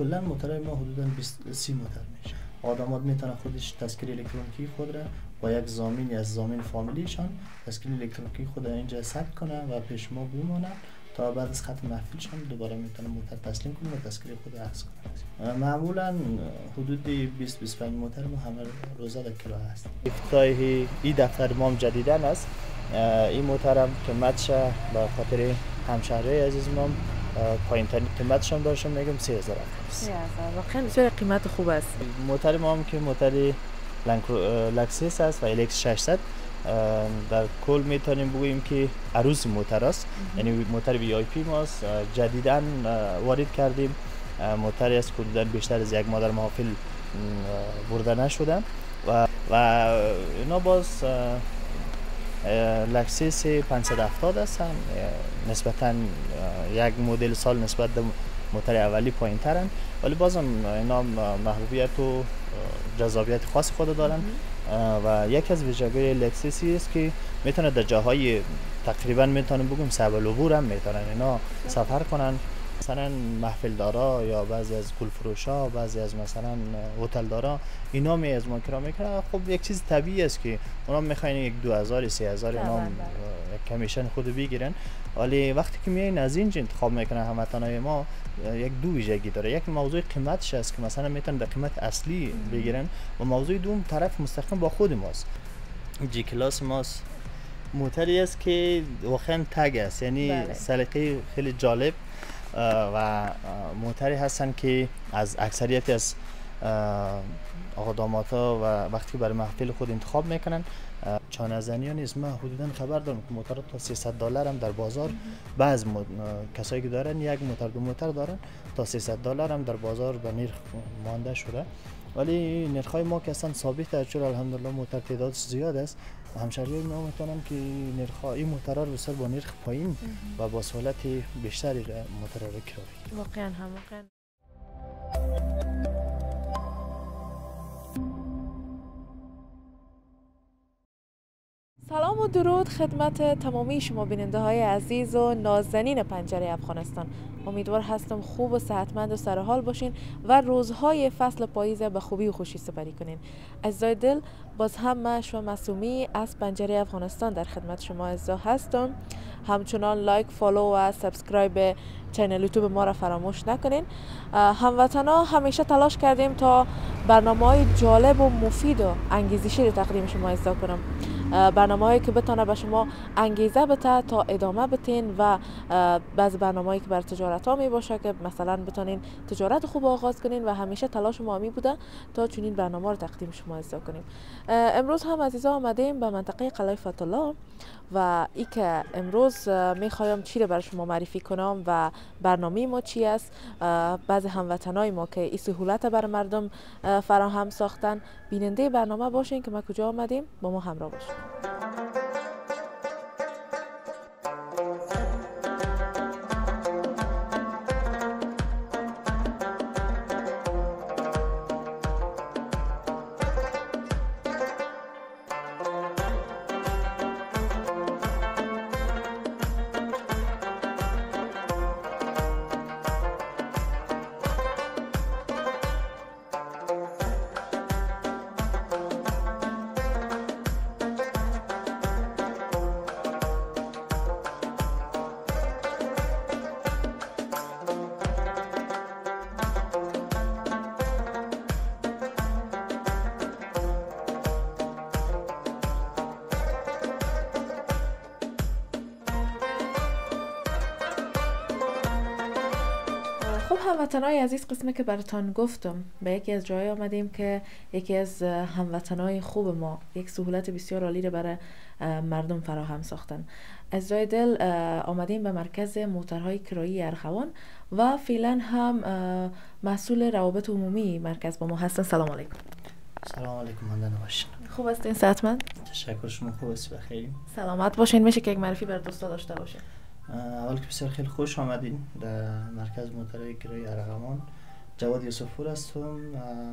کلا موتورهای ما حدودا 20-30 موتور میشه. آدمات میتونه خودش تذکره الکترونیکی خود را با یک ضامنی از ضامن فامیلیشان تذکره الکترونیکی خود را اینجا ثبت کنه و پیش ما بمونه تا بعد از ختم محفلشان دوباره میتونه موتور تسلیم کنه و تذکره خود را اخذ کنه. معمولا حدود 20-25 موتور ما همه روزه در کلاه هست. افتتاح این دفتر ما جدیدن است. این موتور هم قیمتش به خاطر همشهری عزیز ما پایین ترین قیمتش هم داشتم میگم 3000 است. 3000 واقعا بسیار قیمت خوب است. موتور ما هم که موتور لکسس است و الکس 600 در کل میتونیم بگوییم که عروس موتور است. یعنی موتور وی آی پی ماست. جدیداً وارد کردیم. موتوری است که حدوداً بیشتر از یک ماه در محافل برده نشدن و اینا باز لکسس 570 هستن. نسبتاً یک مدل سال نسبت به موتور اولی پایین ترن، ولی بازم اینا محبوبیت و جذابیت خاص خود دارن و یکی از ویژگی لکسسی است که میتونه در جاهای تقریبا میتونم بگم صعب العبور هم میتونن اینا سفر کنن. مثلا محفل دارا یا بعضی از گل فروشا، بعضی از مثلا هتل دارا اینا می از ما کرام میکنن. خب یک چیز طبیعی است که اونا میخواین یک 2000-3000 اینا کمیشن خود بگیرن، ولی وقتی که میاین از اینجا انتخاب میکنن هموطنای ما یک دو ویژگی داره. یک موضوع قیمتش است که مثلا میتونن به قیمت اصلی بگیرن و موضوع دوم طرف مستقیم با خود ماست. جی کلاس ماست موتوری است که واقعا تگ است، یعنی سلیقه خیلی جالب و موتوری هستن که از اکثریت از آقاداماتا و وقتی برای محفل خود انتخاب میکنن چانه‌زنی نیست. من حدودا خبر دارم که موتور تا $300 هم در بازار بعض کسایی که دارن یک موتور دو موتور دارن تا $300 هم در بازار به نرخ مانده شده، ولی نرخ‌های ما که اصلا ثابت است چون الحمدلله موتور تعدادش زیاد است. همشهریای ما میتونن که نرخ‌های این موتورها رو سر با نرخ پایین و با سهولت بیشتری موتور رو کرایه. واقعا هم واقعا. سلام و درود خدمت تمامی شما بیننده های عزیز و نازنین پنجره افغانستان. امیدوار هستم خوب و صحتمند و سرحال باشین و روزهای فصل پاییز به خوبی و خوشی سپری کنین. عزیزای دل، باز هم من شما معصومی از پنجره افغانستان در خدمت شما عزیزا هستم. همچنان لایک، فالو و سابسکرایب چینل یوتیوب ما را فراموش نکنین. هموطنا همیشه تلاش کردیم تا برنامه‌های جالب و مفید و انگیزشی را تقدیم شما عزیزا کنم. برنامه‌هایی که بتونه به شما انگیزه بده تا ادامه بدین و بعضی برنامه‌هایی که بر تجارت ها می باشه که مثلا بتونین تجارت خوب آغاز کنین و همیشه تلاش ما می بوده تا چنین برنامه رو تقدیم شما عزیزا کنیم. امروز هم عزیزا آمدیم به منطقه قلعه فتح الله و ای که امروز میخوایم چی رو برای شما معرفی کنم و برنامه ما چی است. بعضی هموطنای ما که این سهولت بر مردم فراهم ساختن بیننده برنامه باشین که ما کجا آمدیم، با ما همراه باشین. هموطنای عزیز، قسمه که براتان گفتم به یکی از جای آمدیم که یکی از هموطنای خوب ما یک سهولت بسیار عالی رو برای مردم فراهم ساختن. از جای دل آمدیم به مرکز موتورهای کرایی ارغوان و فعلا هم مسئول روابط عمومی مرکز با ما هستن. سلام علیکم. سلام علیکم، مندن باشین. خوب هستین؟ صحتمند؟ تشکر، شما خوب هستید؟ بخیر. سلامت باشین. میشه که یک معرفی بر دوستا داشته باشین؟ اول که بسیار خیلی خوش آمدین در مرکز موتورهای کرایی ارغوان. جواد یوسفپور هستم،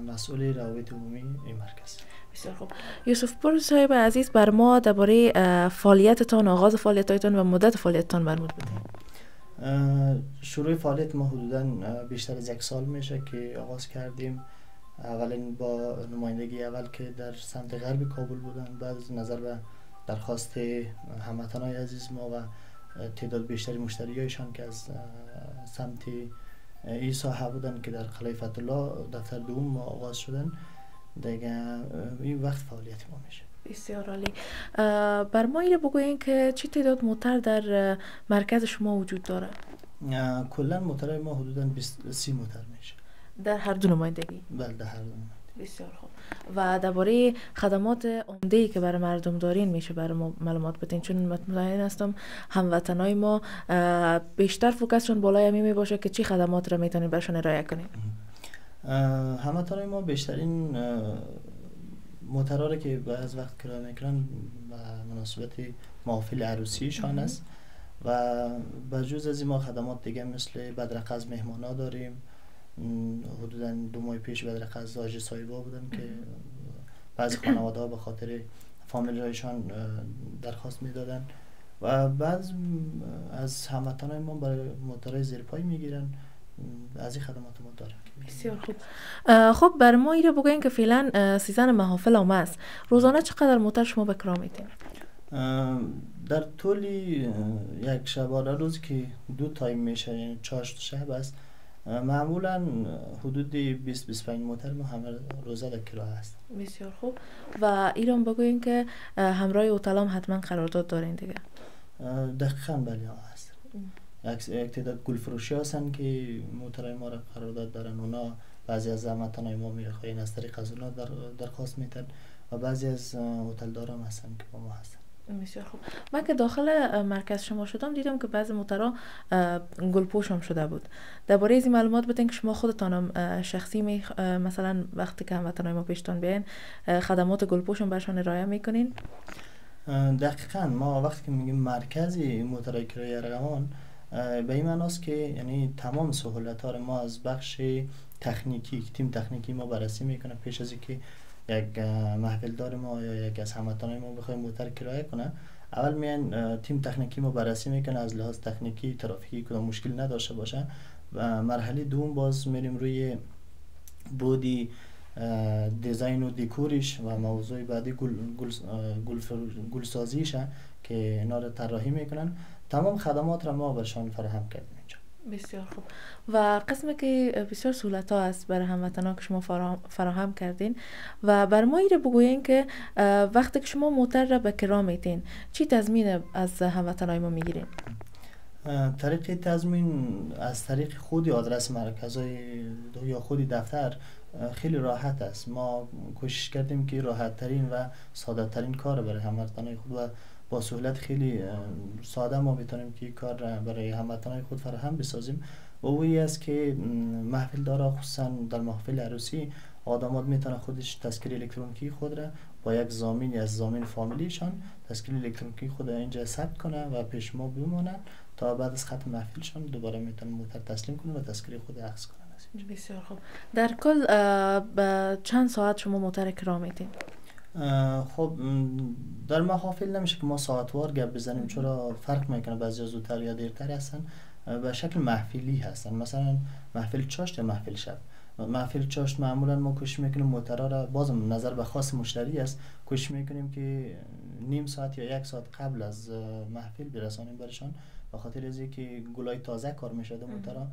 مسئول روابط عمومی این مرکز. بسیار خوب. یوسفپور صاحب عزیز، بر ما درباره فعالیتتان، آغاز فعالیتتان و مدت فعالیتتان برمود بدین. شروع فعالیت ما حدوداً بیشتر از 1 سال میشه که آغاز کردیم. اولین با نمایندگی اول که در سمت غرب کابل بودن، بعد از نظر به درخواست هموطنان عزیز ما و تعداد بیشتری مشتریایشان که از سمت این ساحه بودن که در قلعه فتح الله دفتر دوم ما آغاز شدن، دیگه این وقت فعالیت ما میشه. بسیار عالی. بر ما اینو بگوین که چی تعداد موتر در مرکز شما وجود داره؟ کلا موترهای ما حدوداً 30 موتر میشه در هر دو نمایندگی؟ بله، در هر دو نمایندگی. بسیار خوب. و درباره خدمات عمده‌ای که برای مردم دارین میشه برای ما معلومات بدین، چون مطمئن هستم هموطنای ما بیشتر فوکسشون بالای همین می باشه که چی خدمات را میتونین برشون ارائه کنین. هموطنای ما بیشترین موترها را که بعض وقت کرایه میکنن به مناسبت محافل عروسیشان است و بجز از این ما خدمات دیگه مثل بدرقه مهمانا داریم. حدوداً 2 ماه پیش بدرقه از آج صاحبا بودن که بعضی خانواده ها به خاطر فامیل هایشان درخواست میدادن و بعض از هموطنان ما برای موترهای زیرپای میگیرن. از این خدمات ما دارن. بسیار خوب. خب بر ما اینو بگوین که فعلا سیزن محافل آمده است، روزانه چقدر موتر شما به کرا میتین؟ در طول یک شبانه روز که 2 تایم میشه، یعنی 4 شب است، معمولا حدود 20-25 موتر ما همه روزه در کرا هست. بسیار خوب. و ایران بگوین که همراه هتلام حتما قرارداد دارین دیگه؟ دقیقاً بله هست. یک تعداد گلفروشی هستن که موترهای ما را قرارداد دارن. اونا بعضی از هموطنای ما میخواین از طریق از اونا درخواست میتن و بعضی از هتلدارا هم هستن که با ما هستن. بسیار خوب. من که داخل مرکز شما شدم دیدم که بعضی موترها گلپوش هم شده بود. درباره این معلومات بدین که شما خودتانم شخصی مثلا وقتی که هموطنای ما پیشتان بیاین خدمات گلپوش هم برشان ارائه میکنین؟ دقیقاً ما وقتی که میگیم مرکزی موترهای کرایه ارغوان به این معناست که یعنی تمام سهولت‌ها رو ما از بخش تکنیکی، تیم تکنیکی ما بررسی میکنه پیش از اینکه یک محفلدار ما یا یک از هموطنان ما بخواد موتر کرایه کنه. اول میان تیم تکنیکی ما بررسی میکنه از لحاظ تکنیکی ترافیکی کدام مشکل نداشته باشه و مرحله دوم باز میریم روی بودی دیزاین و دیکورش و موضوع بعدی گل سازیشه که اینا رو طراحی میکنن. تمام خدمات را ما برشان فراهم کردیم اینجا. بسیار خوب. و قسمی که بسیار سهولت ها است برای هموطنان که شما فراهم کردین و بر ما ایره بگوین که وقتی که شما موتر را به کرا میتین چی تضمین از هموطنای ما میگیرین؟ طریق تضمین از طریق خودی آدرس مرکزای یا خودی دفتر خیلی راحت است. ما کوشش کردیم که راحت ترین و ساده ترین کار برای هموطنای خود و با سهولت خیلی ساده ما بتونیم که کار برای هموطنای خود فراهم بسازیم و اویی است که محفل دارا خصوصا در محفل عروسی آدمات میتونه خودش تذکره الکترونیکی خود را با یک ضامن از ضامن فامیلیشان تذکره الکترونیکی خود را اینجا ثبت کنه و پیش ما بمونن تا بعد از ختم محفلشان دوباره میتونن موتر تسلیم کنه و تذکره خود اخذ کنن. بسیار خوب. در کل چند ساعت شما موتر کرا میتین؟ خب در محافل نمیشه که ما ساعتوار گپ بزنیم چرا فرق میکنه، بعضی زودتر یا دیرتر هستن. به شکل محفلی هستن، مثلا محفل چاشت یا محفل شب. محفل چاشت معمولا ما کوشش میکنیم موترها را بازم نظر به خاص مشتری است کوشش میکنیم که نیم ساعت یا 1 ساعت قبل از محفل برسانیم برشان به خاطر از اینکه گلای تازه کار میشه موترها.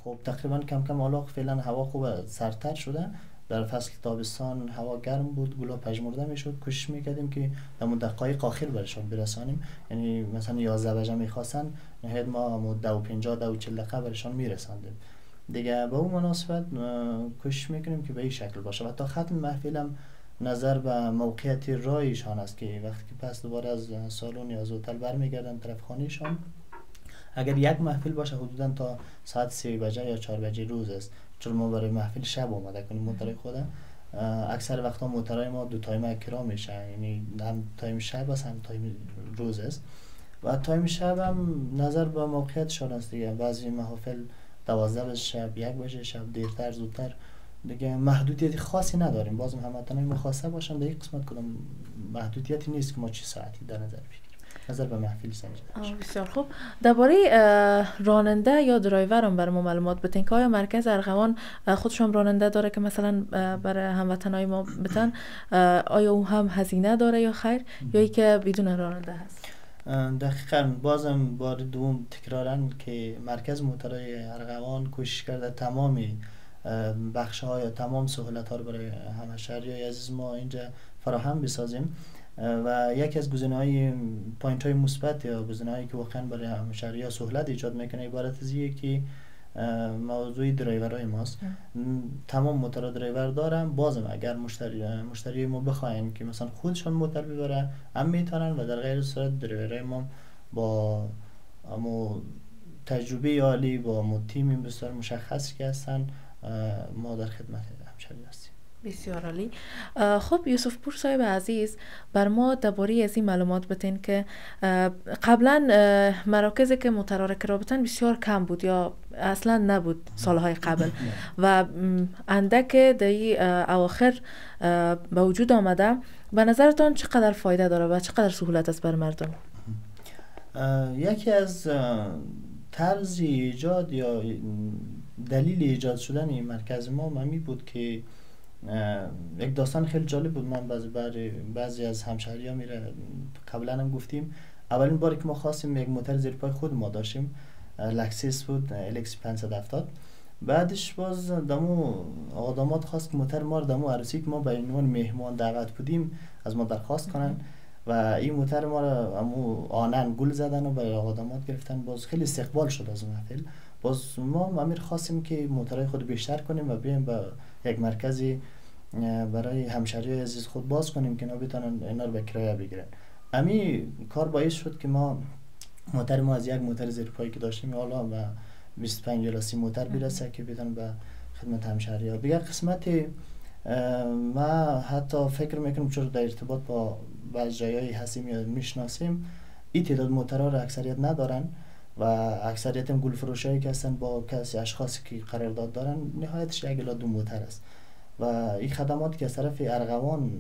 خب تقریبا کم کم حالا فعلا هوا خوب سردتر شده، در فصل تابستان هوا گرم بود گلا پژمرده میشد، کوشش میکردیم که در دقایق آخر برشان برسانیم، یعنی مثلا 11 بجه میخواستن نهایت ما 2:50 دقیقه برشان میرساندیم دیگه. به اون مناسبت کوشش میکنیم که به این شکل باشه و تا ختم محفل هم نظر به موقعیت راهشان است که وقتی که پس دوباره از سالن یا از هتل برمیگردن طرف خانهشان، اگر یک محفل باشه حدودا تا ساعت 3 بجه یا 4 بجه روز است، چون ما برای محفل شب آماده کنیم موترهای خود. اکثر وقتا موترهای ما 2 تایم کرا میشه، یعنی هم تایم شب است هم تایم روز است و تایم شب هم نظر به موقعیتشان است دیگه. بعضی محافل 12 بجه شب، 1 بجه شب، دیرتر زودتر دیگه. محدودیت خاصی نداریم، بازم هموطنای مخاصه باشن در این قسمت کدام محدودیتی نیست که ما چه ساعتی در نظر بگیریم. نظر به محفل سنجیده میشه. بسیار خوب. درباره راننده یا درایور هم برای ما معلومات بدین که آیا مرکز ارغوان خودشون راننده داره که مثلا برای هموطنای ما بتن، آیا او هم هزینه داره یا خیر، یا ای که بدون راننده هست؟ دقیقاً بازم بار دوم تکرارن که مرکز موتورای ارغوان کوشش کرده تمام بخش ها یا تمام سهولت ها رو برای همه شهریای عزیز ما اینجا فراهم بسازیم و یکی از گزینه‌های پوینت های مثبت یا گزینه‌هایی که واقعا برای همه شهری‌ها سهولت ایجاد میکنه عبارت از اینه که موضوع درایورای ماست. تمام موتورا درایور دارن. بازم اگر مشتری ما بخواین که مثلا خودشون موتور ببره هم میتونن و در غیر صورت درایورای ما با تجربه عالی با تیم بسیار مشخص که هستن ما در خدمت همشهری هستیم. بسیار عالی. خب یوسف پور صاحب عزیز، بر ما درباره از این معلومات بتین که قبلا مراکزی که موتورا را کرابتن بسیار کم بود یا اصلا نبود سالهای قبل و اندک در اواخر به وجود آمده. به نظرتان چقدر فایده داره و چقدر سهولت است بر مردم؟ یکی از طرز ایجاد یا دلیل ایجاد شدن این مرکز ما می بود که یک داستان خیلی جالب بود. من بعضی از همشهری‌ها میره قبلا هم گفتیم، اولین باری که ما خواستیم یک موتور زیر پای خود ما داشتیم، لکسس بود LX 570. بعدش باز دمو آدمات خواست که موتور ما رو دمو عروسی که ما به عنوان مهمان دعوت بودیم از ما درخواست کنن و این موتور ما رو همو آنن گل زدن و برای آدمات گرفتن. باز خیلی استقبال شد از محفل. باز ما امیر خواستیم که موتورهای خود بیشتر کنیم و بیایم به یک مرکزی برای همشهری عزیز خود باز کنیم که اینا بتونن اینا رو به کرایه بگیرن. امی کار باعث شد که ما موتور ما از یک موتور زیر پایی که داشتیم حالا به 25 یا 30 موتور برسه که بتونن به خدمت همشهری‌ها. دیگه قسمت ما حتی فکر میکنم چون در ارتباط با بعضی جایایی هستیم یا میشناسیم این تعداد موتورها رو اکثریت ندارن و اکثریت هم گل فروشایی که هستن با کسی اشخاصی که قرارداد دارن نهایتش 1 الی 2 موتور است و این خدمات که از طرف ارغوان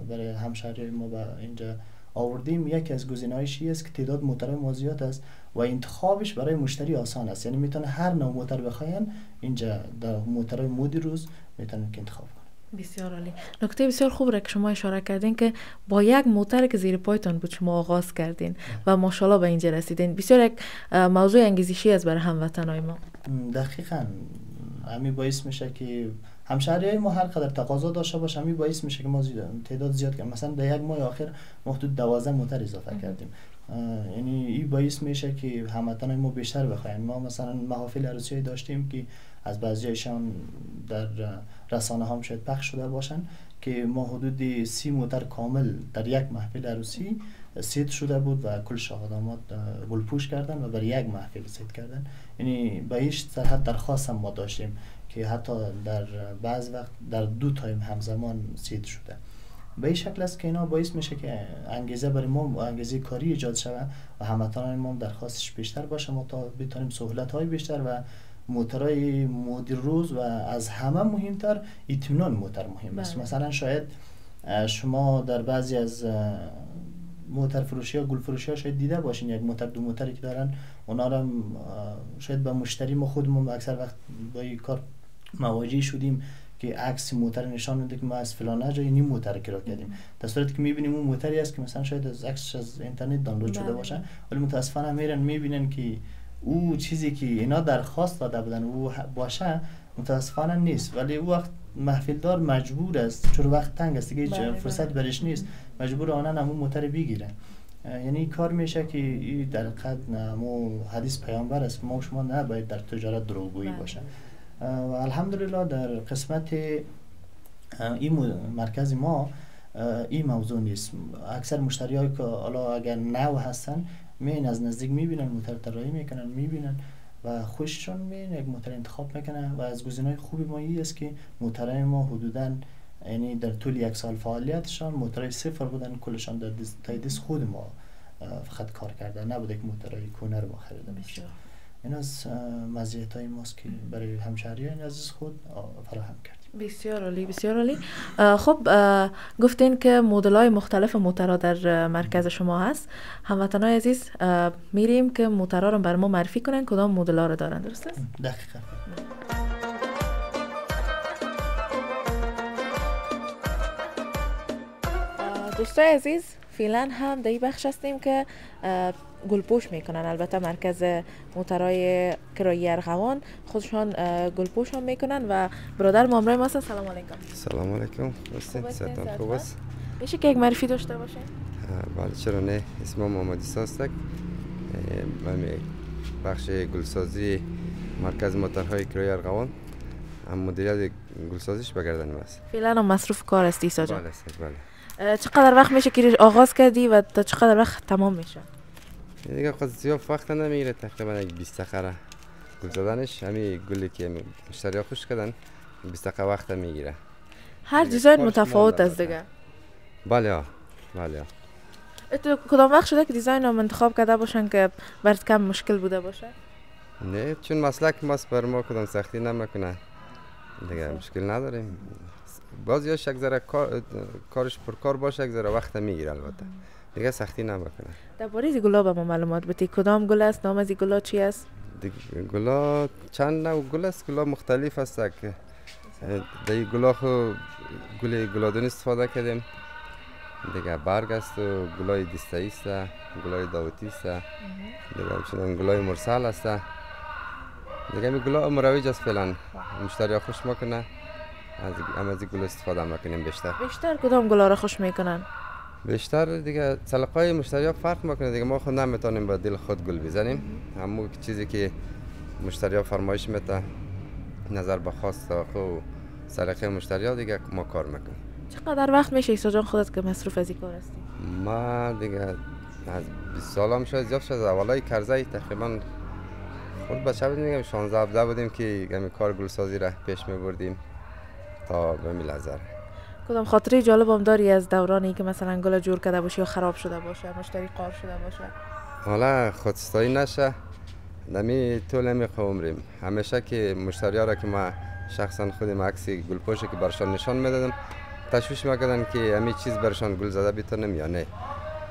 برای همشهری ما به اینجا آوردیم یکی از گزینه‌هایش است که تعداد موتورهای ما زیاد است و انتخابش برای مشتری آسان است. یعنی میتونه هر نوع موتور بخواین اینجا در موتورهای مودی روز میتونن که انتخاب کنن. بسیار عالی. نکته بسیار خوب را که شما اشاره کردین که با یک موتور که زیر پایتون بود شما آغاز کردین و ماشاءالله به اینجا رسیدین. بسیار یک موضوع انگیزشی است برای هموطنای ما. دقیقاً همین باعث میشه که همشهریای ما هر قدر تقاضا داشته باشه همین باعث میشه که ما تعداد زیاد کنیم. مثلا در یک ماه آخر ما حدود 12 موتور اضافه کردیم. یعنی این باعث میشه که هموطنای ما بیشتر بخواین. ما مثلا محافل عروسی داشتیم که از بعضیشان در رسانه هم شاید پخش شده باشن که ما حدود 30 موتور کامل در یک محفل عروسی سید شده بود و کل شهادامات گلپوش کردن و برای یک محفل سید کردن. یعنی به هیچ صورت درخواست هم ما داشتیم که حتی در بعض وقت در 2 تایم همزمان سید شده. به این شکل است که اینا باعث میشه که انگیزه برای ما انگیزه کاری ایجاد شود و هموطنان ما درخواستش بیشتر باشه ما تا بتونیم سهولت‌های بیشتر و موتورهای مدیر روز و از همه مهمتر اطمینان موتور مهم است. مثلا شاید شما در بعضی از موتور فروشی ها گل فروشی ها شاید دیده باشین یک موتور 2 موتوری که دارن اونا رو شاید به مشتری ما خودمون اکثر وقت با این کار مواجه شدیم که عکس موتور نشان میده که ما از فلان جای این موتور کرا کردیم در صورتی که میبینیم اون موتوری است که مثلا شاید از عکسش از اینترنت دانلود شده باشه ولی متاسفانه میرن میبینن که او چیزی که اینا درخواست داده بودن او باشه متاسفانه نیست. ولی او وقت محفلدار مجبور است چون وقت تنگ است دیگه هیچ فرصت برش نیست مجبور آنن همون موتور بگیرن. یعنی کار میشه که این در حقیقت مو حدیث پیامبر است ما شما نباید در تجارت دروغگویی باشه. و الحمدلله در قسمت این مرکز ما این موضوع نیست. اکثر مشتریایی که حالا اگر نو هستن میین از نزدیک میبینن موتور طراحی میکنن میبینن و خوششون میین یک موتور انتخاب میکنن و از گزینه‌های خوبی ما این است که موتورهای ما حدوداً یعنی در طول 1 سال فعالیتشان موتورهای صفر بودن کلشان در دست خود ما فقط کار کردن نبوده که موتورهای کونه رو خریده بشه. این از مزیت‌های ماست که برای همشهریان عزیز خود فراهم کردیم. بسیار عالی، بسیار عالی. خب گفتین که مدل‌های مختلف موترها در مرکز شما هست. هموطنان عزیز میریم که موترها رو بر ما معرفی کنن کدام مدل‌ها رو دارن، درست است؟ دقیقاً. دوستای عزیز فعلا هم در این بخش هستیم که گلپوش میکنن. البته مرکز موترهای کرایی ارغوان خودشان گلپوش هم میکنن و برادر ما همراه ما هستن. سلام علیکم. سلام علیکم. صحتتان خوب است؟ میشه که یک معرفی داشته باشین؟ بله چرا نه. اسمم محمد عیسی است. من بخش گلسازی مرکز موترهای کرایی ارغوان هم مدیریت گلسازیش به گردن است. فعلا هم مصروف کار است عیسی جان؟ بله. چقدر وقت میشه که آغاز کردی و تا چقدر وقت تمام میشه؟ دیگه خود زیاد وقت نمیگیره، تقریبا 20 دقیقه گل زدنش. همین گلی که مشتری خوش کردن 20 دقیقه وقت میگیره. هر دیزاین متفاوت است دیگه. بله. تو کدام وقت شده که دیزاین رو انتخاب کرده باشن که برات کم مشکل بوده باشه؟ نه چون مسلک ماست بر ما کدام سختی نمیکنه دیگه، مشکل نداریم. بعضیاش یک ذره کارش پرکار باشه، یک ذره وقت میگیره، البته دیگه سختی نمیکنه. درباره از گلا به ما معلومات بدی. کدام گل است؟ نام از گلا چی است؟ گلا چند نوع گل است، گلا مختلف است که در گلا خو گل گلادون استفاده کردیم دیگه. برگ است و گلای دسته‌ای است، گلای داوودی است دیگه، همچنین گلای مرسل است دیگه. می گلا مروج است فعلا، مشتری خوش میکنه، از گل استفاده میکنیم. بیشتر کدام گلا را خوش میکنن؟ بیشتر دیگه سلیقه مشتری فرق میکنه دیگه. ما خود نمیتونیم با دل خود گل بزنیم، همون چیزی که مشتری فرمایش میده نظر به خواست و سلیقه مشتری دیگه ما کار میکنیم. چقدر وقت میشه عیسی جان خودت که مصروف از این کار هستی؟ ما دیگه از 20 سالم شد، زیاد شد. اولای کرزی تقریبا خود بچه بودیم دیگه، 16 بودیم که همین کار گلسازی را پیش میبردیم تا به می لحظه. کدام خاطره جالب هم داری از دورانی که مثلا گل جور کرده باشی یا خراب شده باشه، مشتری قار شده باشه؟ حالا خودستایی نشه، نمی طول نمی عمریم. همیشه که مشتری ها را که ما شخصا خودم عکسی گلپوشی که برشان نشان میدادم تشویش میکردن که همین چیز برشان گل زده بیتونم یا نه.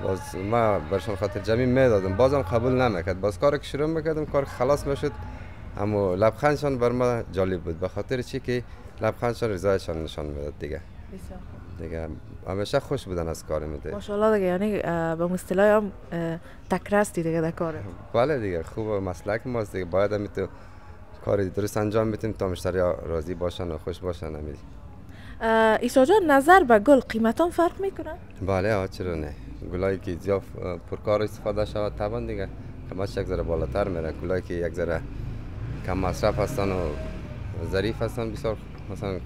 باز ما برشان خاطر جمعی میدادم، بازم قبول نمیکرد. باز کار که شروع میکردم کار خلاص میشد، اما لبخندشان بر ما جالب بود، به خاطر چی که لبخندشان رضایتشان نشان میداد دیگه. همیشه خوش بودن از کار میده. ماشاءالله دیگه. یعنی به اصطلاح هم تکرستی دیگه در کاره. بله دیگه، خوبه مسلک ماست دیگه. باید هم تو کار درست انجام بدیم تا مشتری ها راضی باشن و خوش باشن. عیسی جان نظر به گل قیمتان فرق میکنه؟ بله چرا نه. گلایی که زیاد پرکار استفاده شود طبعا دیگه قیمتش یک ذره بالاتر میره. گلایی که یک ذره کم مصرف هستن و ظریف هستن بسیار، مثلا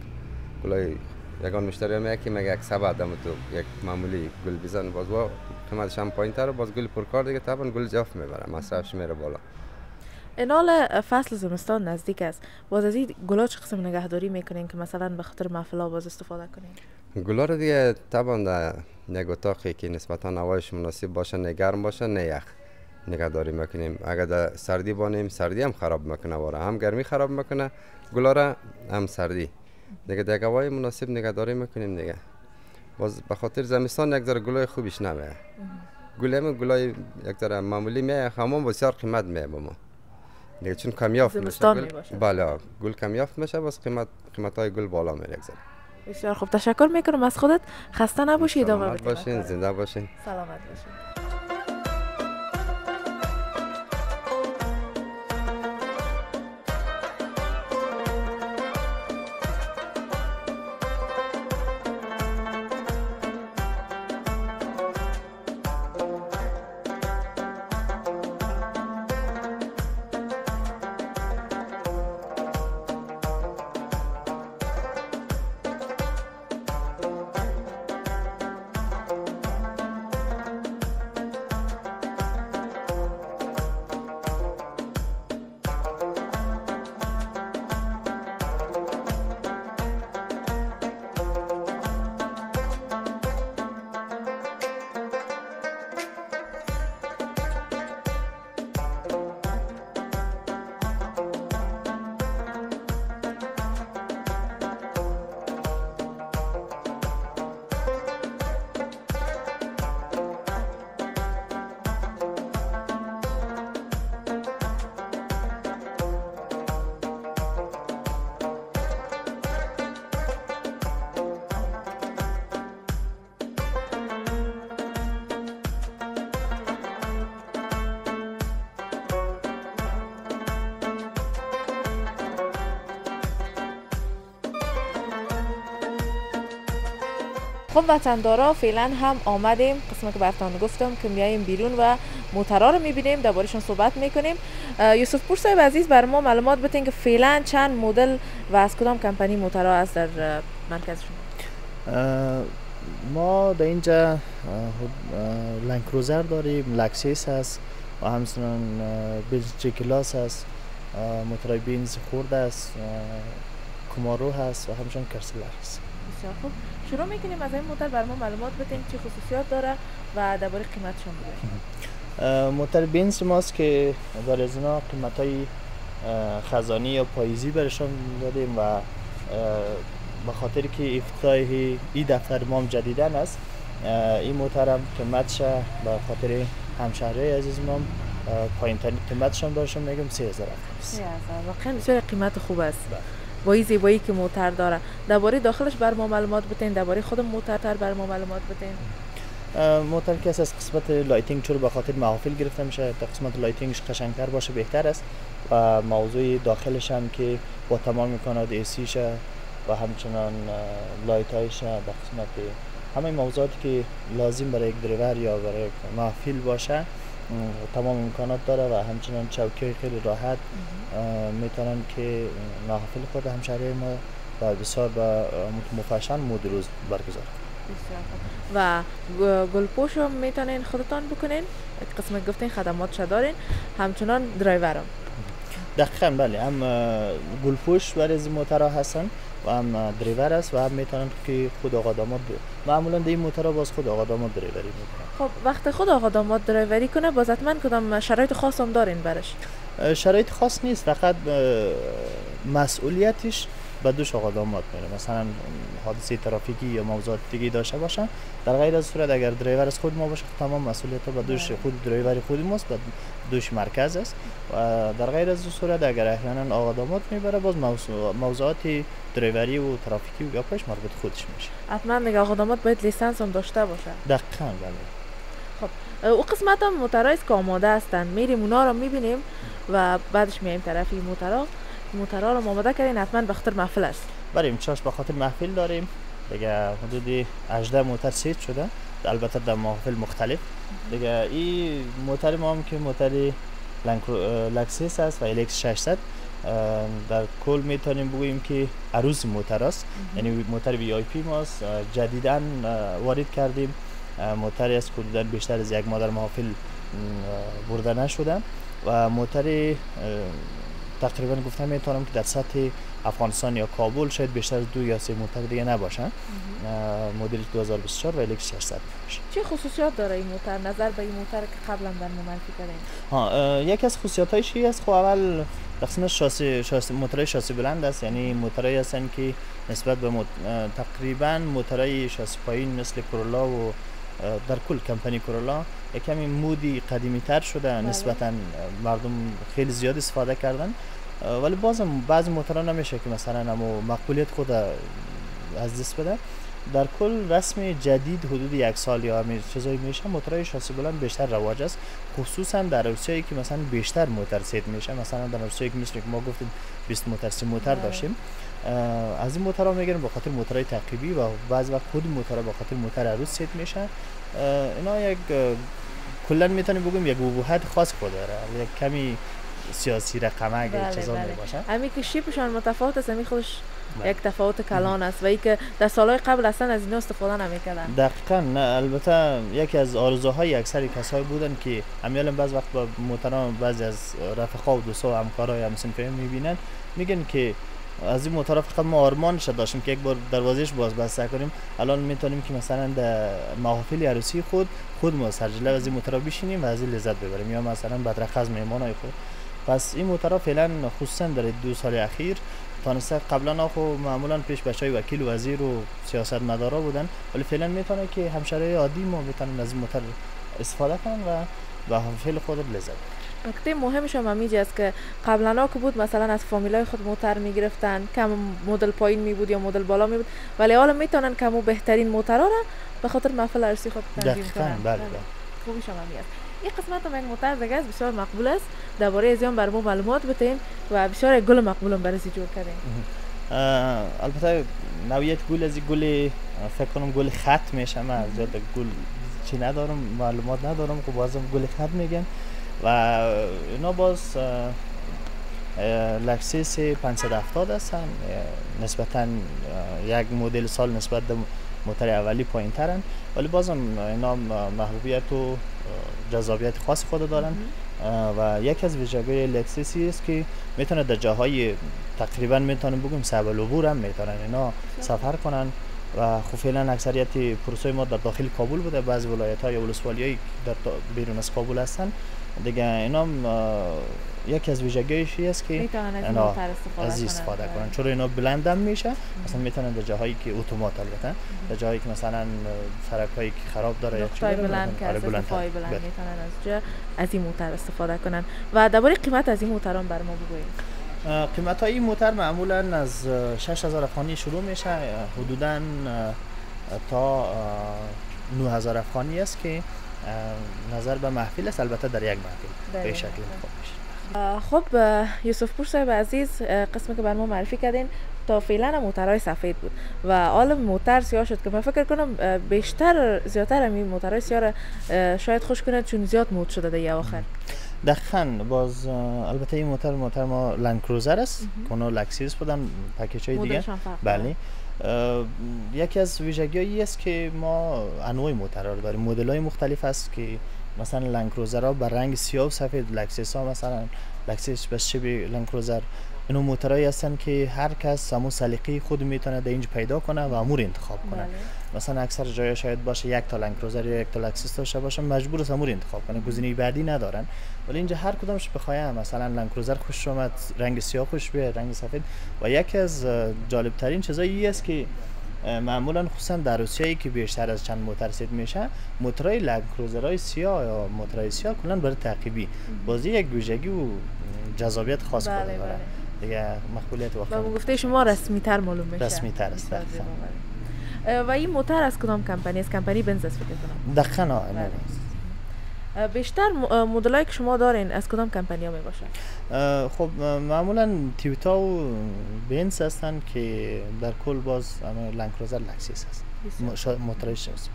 گلای یگان مشتری میگه که مگه یک سبد تو یک معمولی گل بزن، باز با قیمتش هم پایین‌تر، باز گل پرکار دیگه طبعا گل جاف میبره، مصرفش میره بالا. انال فصل زمستان نزدیک است، باز از این گلا چه قسم نگهداری میکنین که مثلا به خاطر محفلا باز استفاده کنین؟ گلا رو دیگه طبعا در یک اتاقی که نسبتا هوایش مناسب باشه، نه گرم باشه نه یخ، نگهداری میکنیم. اگر در سردی بانیم سردی هم خراب میکنه، واره هم گرمی خراب میکنه گلا را هم سردی دیگه. در هوای مناسب نگهداری میکنیم دیگه. باز به خاطر زمستان یک ذره گلای خوبش نمیه. گلای یک ذره معمولی میه، همون بسیار قیمت میه با ما دیگه، چون کمیافت میشه گل. بله گل کمیافت میشه، باز قیمتای گل بالا میره یک ذره. بسیار خوب، تشکر میکنم از خودت. خسته نباشی، ادامه بدید. سلامت باشین، زنده باشین. سلامت باشین. خب وطندارا فعلا هم آمدیم، قسمی که براتون گفتم که میاییم بیرون و موترها رو میبینیم، درباره‌شون صحبت میکنیم. یوسف پور صاحب عزیز بر ما معلومات بدین که فعلا چند مدل و از کدام کمپانی موترها هست در مرکز شما؟ ما در اینجا لند کروزر داریم، لکسیس هست و همچنان بنز جی کلاس هست، موتورهای بنز خورد است، کمارو هست و همچنان کرسلر هست. بسیار خوب، شروع میکنیم از این موتر بر ما معلومات بدین چه خصوصیات داره و درباره قیمتشون بگید. موتر بنز ماست که در از اینا قیمتای خزانی یا پاییزی برشان دادیم و به خاطر که افتتاح این دفتر ما جدیدن است، این موتر هم قیمتش به خاطر همشهری عزیز ما پایین ترین قیمتش هم برشان میگم 3000 است. 3000 واقعا بسیار قیمت خوب است. با این زیبایی که موتر داره. درباره داخلش بر ما معلومات بدین، درباره خود موتر بر ما معلومات بدین. موتر که از قسمت لایتینگ چون به خاطر محافل گرفته میشه، تا قسمت لایتینگش قشنگتر باشه بهتر است و موضوع داخلش هم که با تمام امکانات AC شه و همچنان لایت هایش در قسمت همه موضوعاتی که لازم برای یک دریور یا برای محافل باشه تمام امکانات داره و همچنان چوکی خیلی راحت میتونن که محافل خود همشهری ما و بسیار با مفشن مود روز برگزار. و گلپوش هم میتونین خودتان بکنین، قسم گفتین خدمات دارین، همچنان درایور هم. دقیقاً بله، هم گلپوش برای از موترها هستن و هم دریور است و هم میتونن که خود آقا داماد معمولا در این موترها باز خود آقا داماد دریوری میکنن. خب وقتی خود آقا داماد دریوری کنه باز حتما کدام شرایط خاص هم دارین برش؟ شرایط خاص نیست، فقط مسئولیتش به دوش آقا داماد میره. مثلا حادثه ترافیکی یا موضوعات دیگه داشته باشن، در غیر از صورت اگر درایور از خود ما باشه تمام مسئولیت به دوش خود درایور خود ماست، به دوش مرکز است و در غیر از صورت اگر احیانا آقا داماد میبره باز موضوعات درایوری و ترافیکی و گپش مربوط خودش میشه. حتما دیگه آقا داماد باید لیسانس هم داشته باشه. دقیقاً بله. خب او قسمت هم موترهایی که آماده هستن میریم اونا رو میبینیم و بعدش میایم طرف این موترها رو آماده کردین، حتما به خاطر محفل است. بریم چاش به خاطر محفل داریم دیگه، حدود 18 موتر سیت شده، البته در محافل مختلف دیگه. این موتر ما هم که موتر لکسیس است و LX 600 در کل میتونیم بگوییم که عروس موتر است، یعنی موتر VIP ماست، جدیداً وارد کردیم. موتری است که حدوداً بیشتر از یک ماه در محافل برده نشده و موتر تقریبا گفتم میتونم که در سطح افغانستان یا کابل شاید بیشتر از 2 یا 3 موتر دیگه نباشن. مدل 2024 و LX 600 باشه. چه خصوصیات داره این موتر نظر به این موتر که قبلا در معرفی کردین؟ یکی از خصوصیاتش چی است؟ خب اول قسمت شاسی موترهای شاسی بلند است، یعنی موترهایی هستن که نسبت به تقریبا موترهای شاسی پایین مثل کورولا و در کل کمپانی کورولا یک کمی مودی قدیمی تر شده، نسبتا مردم خیلی زیاد استفاده کردن، ولی بازم بعضی موترها نمیشه که مثلا اما مقبولیت خود از دست بده. در کل رسم جدید حدود 1 سال یا همین چیزایی میشه موترهای شاسی بلند بیشتر رواج است، خصوصا در روسیایی که مثلا بیشتر موتر سید میشه. مثلا در روسیایی که مثل که ما گفتیم 20 موتر 30 موتر داشتیم، از این موترها میگیرن به خاطر موترهای تعقیبی و بعضی وقت خود موترها به خاطر موتر عروس سید میشه. اینا یک کلا میتونیم بگیم یک ابهت خاص خود داره، یک کمی سیاسی رقمه چیزا میباشه. همین که شیپشان متفاوت است، همین خودش یک تفاوت کلان است و ای که در سالهای قبل اصلا از اینا استفاده نمیکردن. دقیقاً. البته یکی از آرزوهای اکثر کسایی بودن که همیشه بعض وقت با موتران بعضی از رفقا و دوستا و همکارای همسنفی میبینن میگن که از این موتر فقط ما آرمانش داشتیم که یک بار دروازهش باز بسته کنیم، الان میتونیم که مثلا در محافل عروسی خود ما سرجله از این موتر بشینیم و از این لذت ببریم، یا مثلا بدرخ از مهمانای خود. پس این موترها فعلا خصوصا در 2 سال اخیر تانسته، قبلا خو معمولا پیش بچهای وکیل و وزیر و سیاستمدارا بودن، ولی فعلا میتونه که همشهری عادی ما میتونن از این موتر استفاده کنن و به محافل خود لذت ببرن. نکته مهمش هم همیشه است که قبلا که بود مثلا از فامیلای خود موتر میگرفتن، کم مدل پایین می بود یا مدل بالا می بود، ولی حالا میتونن کمو بهترین موترها را به خاطر محفل عروسی خود تنظیم کنن. بله. خوبیش هم همیشه. این قسمت هم یک موتر دیگه است بسیار مقبول است، درباره از اون برامون معلومات بدین و بسیار گل مقبول هم برای جور کردین. البته نوعیت گل از گل فکر کنم گل خط میشه. من زیاد گل چی ندارم، معلومات ندارم که بازم گل خط میگن. و اینا باز لکسیس 570 هستن، نسبتا یک مدل سال نسبت به موتر اولی پایین ترن، ولی بازم اینا محبوبیت و جذابیت خاص خود دارن. و یک از ویژگی لکسیسی است که میتونه در جاهای تقریبا میتونم بگم صعب العبور هم میتونن اینا سفر کنن. و خب فعلا اکثریت پروسه ما در داخل کابل بوده، بعضی ولایت‌های ولسوالی‌های در بیرون از کابل هستن دیگه. اینا یکی از ویژگیش است که اینا از استفاده کنن، چون اینا بلند هم میشه. مثلا میتونن در جاهایی که اتومات، البته در جاهایی که مثلا سرکایی که خراب داره یا چیزی بلند که از ارتفاع بلند میتونن از جا از این موتر استفاده کنن. و درباره قیمت از این موتران برام بگویید. قیمت های این موتر معمولا از 6000 افغانی شروع میشه، حدودا تا 9000 افغانی است که نظر به محفل است. البته در یک محفل به شکل انتخاب میشه. خب یوسف پور صاحب عزیز، قسمی که بر ما معرفی کردین تا فعلا موترهای سفید بود و حالا موتر سیاه شد که من فکر کنم زیادتر همین موترهای سیاه شاید خوش کنه چون زیاد مود شده در آخر. دقیقاً. باز البته این موتر ما لند کروزر است، کنو لکسیس بودن پکیج های دیگه. بله. یکی از ویژگی‌هایی است که ما انواع موترها رو داریم، مدل های مختلف است که مثلا لند کروزرها با رنگ سیاه و سفید، لکسیس ها مثلا لکسیس بس شبیه لند کروزر. اینو موترهایی هستن که هر کس همون سلیقه خود میتونه در اینجا پیدا کنه و امور انتخاب کنه. بله. مثلا اکثر جایا شاید باشه یک تا لند کروزر یا یک تا لکسیس داشته باشه، مجبور است امور انتخاب کنه، گزینه بعدی ندارن. ولی اینجا هر کدامش بخواه، مثلا لند کروزر خوش اومد، رنگ سیاه خوش بیاد، رنگ سفید. و یکی از جالب ترین چیزایی است که معمولا خصوصا در روسیایی که بیشتر از چند موتر سید میشه، موترهای لند کروزرهای سیاه یا موترهای سیاه کلا برای تعقیبی بازی یک ویژگی و جذابیت خاص داره. بله. دیگه مقبولیت وقت. و گفته شما رسمی تر معلوم میشه. رسمی تر است. و این موتر از کدام کمپانی است؟ کمپانی بنز است فکر کنم. دقیقاً. بیشتر مدلایی که شما دارین از کدام کمپانی ها می باشن؟ خب معمولا تویوتا و بنز هستن که در کل باز لند کروزر لکسیس هست. موترش است.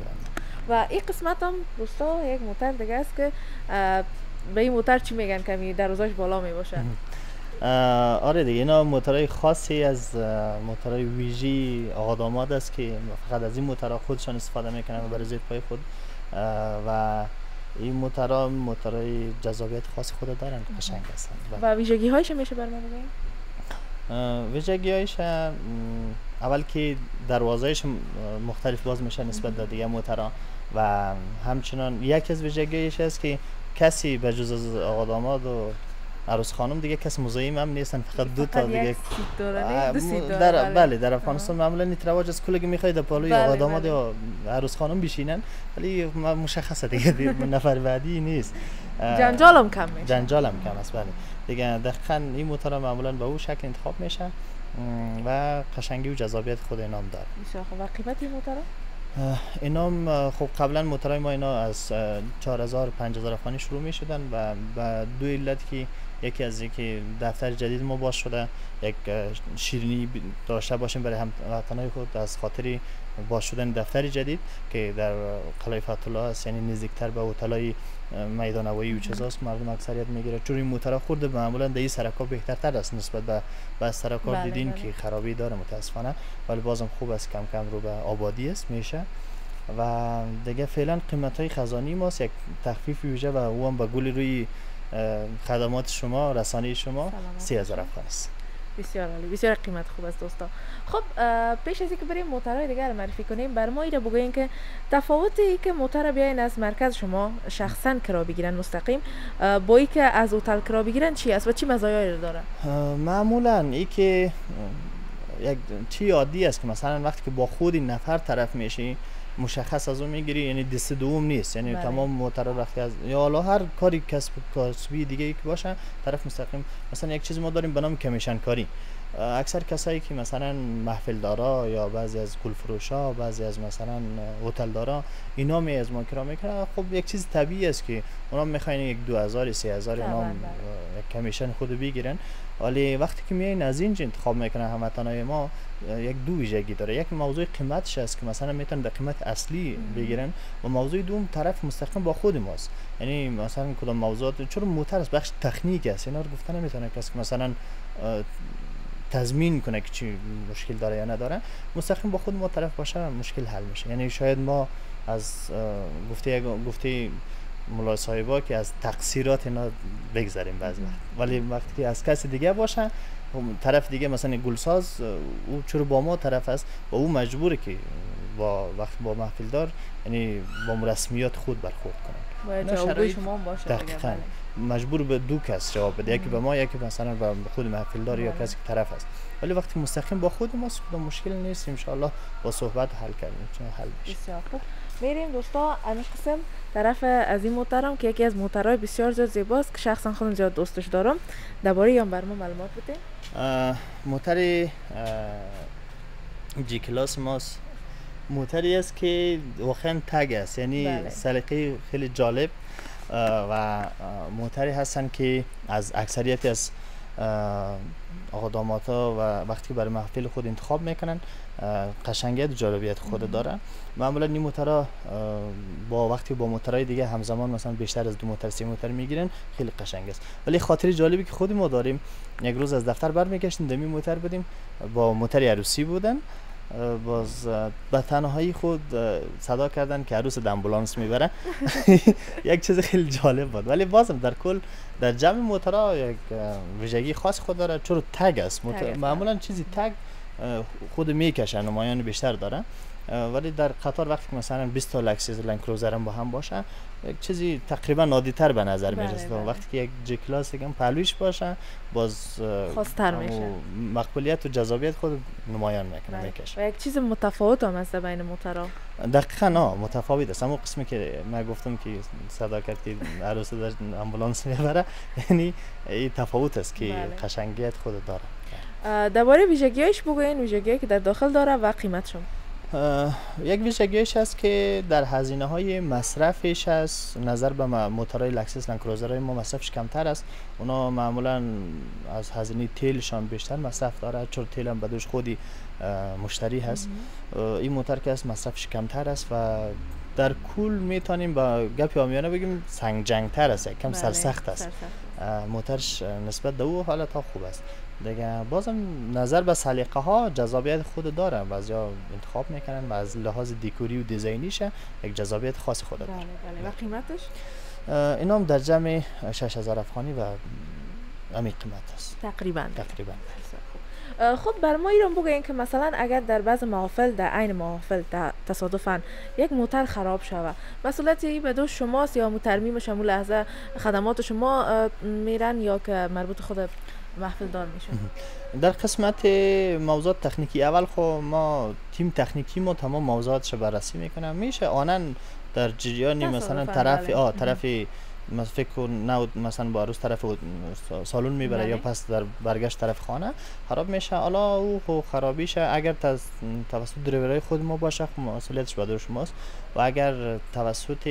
و این قسمت هم دوستا یک موتر دیگه است که به این موتر چی میگن کمی در روزاش بالا می باشه؟ آره دیگه، اینا موترهای خاصی از موترهای ویژی آقاداماد است که فقط از این موترها خودشان استفاده میکنن برای زیر پای خود. و این موترهای جذابیت خاص خود دارن که قشنگ هستن. و ویژگی هایش میشه بر ما بگین؟ ویژگی هایش اول که دروازه‌اش مختلف باز میشه نسبت به دیگه موترها. و همچنان یک از ویژگیش است که کسی به جز از آقا داماد و عروس خانم دیگه کس مزاحم هم نیستن، فقط دو تا دیگه بله در افغانستان معمولا این رواج از کلی میخواید در پالوی آقا داماد یا عروس خانم بشینن، ولی مشخصه دیگه نفر بعدی نیست. جنجال هم کم میشه. جنجال هم کم است. بله دیگه دقیقاً این موتور معمولا به اون شکل انتخاب میشه و قشنگی و جذابیت خود اینام داره. و قیمت این موتور اینام خب قبلا موتورهای ما اینا از 4000 5000 افغانی شروع می شدن و دو علت که یکی از اینکه دفتر جدید ما باز شده، یک شیرینی داشته باشیم برای هموطنای خود از خاطر باز شدن دفتر جدید که در قلعه فتح الله است، یعنی نزدیکتر به هتل‌های میدان هوایی و چیزاست، مردم اکثریت میگیره. چون این موتورها خورده معمولا در این سرک‌ها بهترتر است نسبت به بعض سرک‌ها دیدین که خرابی داره متاسفانه، ولی بازم خوب است، کم کم رو به آبادی است میشه. و دیگه فعلا قیمت‌های خزانی ماست یک تخفیف ویژه و او هم به گل روی خدمات شما، رسانه شما 3000 افغان است. بسیار عالی، بسیار قیمت خوب است دوستا. خب پیش از اینکه بریم موتورهای دیگر معرفی کنیم، بر ما ایره بگوین که تفاوتی که موتور بیاین از مرکز شما شخصا کرا بگیرن مستقیم با ای که از هتل کرا بگیرن چی است و چی مزایایی داره؟ معمولا ای که یک چی عادی است که مثلا وقتی که با خود نفر طرف میشی مشخص از اون میگیری، یعنی دست دوم نیست، یعنی تمام موتورا وقتی از یا حالا هر کاری کسبی دیگه که باشه طرف مستقیم، مثلا یک چیز ما داریم به نام کمیشن کاری. اکثر کسایی که مثلا محفل دارا یا بعضی از گل فروشا، بعضی از مثلا هتل دارا، اینا می از ما کرا میکنن. خب یک چیز طبیعی است که اونا میخواین یک 2000 3000 اونا یک کمیشن خود بگیرن، ولی وقتی که میاین از اینجا انتخاب میکنن هموطنای ما یک دو ویژگی داره. یک موضوع قیمتش است که مثلا میتونن به قیمت اصلی بگیرن، و موضوع دوم طرف مستقیم با خود ماست. یعنی مثلا کدام موضوعات چون موتر است بخش تکنیک است، اینا رو گفتن نمیتونه کسی که مثلا تضمین کنه که چی مشکل داره یا نداره، مستقیم با خود ما طرف باشه مشکل حل میشه. یعنی شاید ما از گفته مولای صاحبا که از تقصیرات اینا بگذاریم بعضی وقت، ولی وقتی که از کسی دیگه باشه، طرف دیگه مثلا گلساز او چرا با ما طرف است و او مجبوره که وقت با محفل دار یعنی با رسمیات خود برخورد کنه. باید جوابگوی شما باشه. دقیقاً مجبور به دو کس جواب بده، یکی به ما یکی مثلا به خود محفل دار یا کسی که طرف است. ولی وقتی مستقیم با خود ماست کدام مشکل نیست، ان شاء الله با صحبت حل کردیم چون حل میشه. بسیار خوب. میریم دوستا این قسم طرف از این موترم که یکی از موترهای بسیار زیباست که شخصا خودم زیاد دوستش دارم. درباره اون برام معلومات بده. موتر جی کلاس ماست موتری است که واقعا تگ است، یعنی سلیقه خیلی جالب و موتری هستن که از اکثریت از آقا دامادها و وقتی برای محفل خود انتخاب میکنن قشنگیت و جالبیت خود داره. معمولا این موترها با وقتی با موترهای دیگه همزمان مثلا بیشتر از 2 موتر 3 موتر میگیرن، خیلی قشنگ است. ولی خاطر جالبی که خود ما داریم، یک روز از دفتر برمیگشتیم دمی موتر بدیم با موتر عروسی بودن، باز به تنهایی خود صدا کردن که عروس د امبولانس میبره. یک چیز خیلی جالب بود. ولی بازم در کل در جمع موترها یک ویژگی خاص خود داره، چون تگ است. معمولا چیزی تگ خود میکشن، نمایان بیشتر داره، ولی در قطار وقتی که مثلا 20 تا لکسس لند کروزر هم با هم باشه یک چیزی تقریبا نادی‌تر به نظر میرسه. وقتی که یک جی کلاس هم پهلویش باشه باز خاص‌تر میشه، مقبولیت و جذابیت خود نمایان میکنه میکشه. و یک چیز متفاوت هم است بین موترها. دقیقاً متفاوت است. اما قسمی که من گفتم که صدا کرد که عروس در امبولانس میبره، یعنی این تفاوت است که قشنگیت خود داره. درباره ویژگی‌هاش بگوین، ویژگی‌هایی که در داخل داره و قیمتشون. یک ویژگیش هست که در هزینه های مصرفش هست نظر به موتورهای لکسس لند کروزرهای ما مصرفش کمتر است. اونا معمولا از هزینه تیلشان بیشتر مصرف داره، چون تیل هم بدوش خودی مشتری هست. این موتور که هست مصرفش کمتر است و در کل میتونیم با گپی عامیانه بگیم سنگ جنگ تر است، کم سرسخت است. موتورش نسبت به او حالت ها خوب است دیگه. بازم نظر به سلیقه ها جذابیت خود داره، بعضیا انتخاب میکنن و از لحاظ دکوری و دیزاینیش یک جذابیت خاص خود داره. و قیمتش اینا هم در جمع 6000 افغانی و همین قیمت است تقریبا. خب بر ما ایران بگوین که مثلا اگر در بعض محافل در عین محافل تصادفاً یک موتر خراب شود، مسئولیتی به دوش شماست یا ترمیمش همون لحظه خدمات شما میرن یا که مربوط خود محفل دار میشه؟ در قسمت موضوعات تکنیکی اول خب ما تیم تکنیکی ما تمام موضوعاتش بررسی میکنه. میشه آنن در جریانی مثلا طرف فکر کن مثلا با عروس طرف سالن میبره یا پس در برگشت طرف خانه خراب میشه، حالا او خرابیشه اگر توسط دریورای خود ما باشه خب مسئولیتش به دوش ماست، و اگر توسط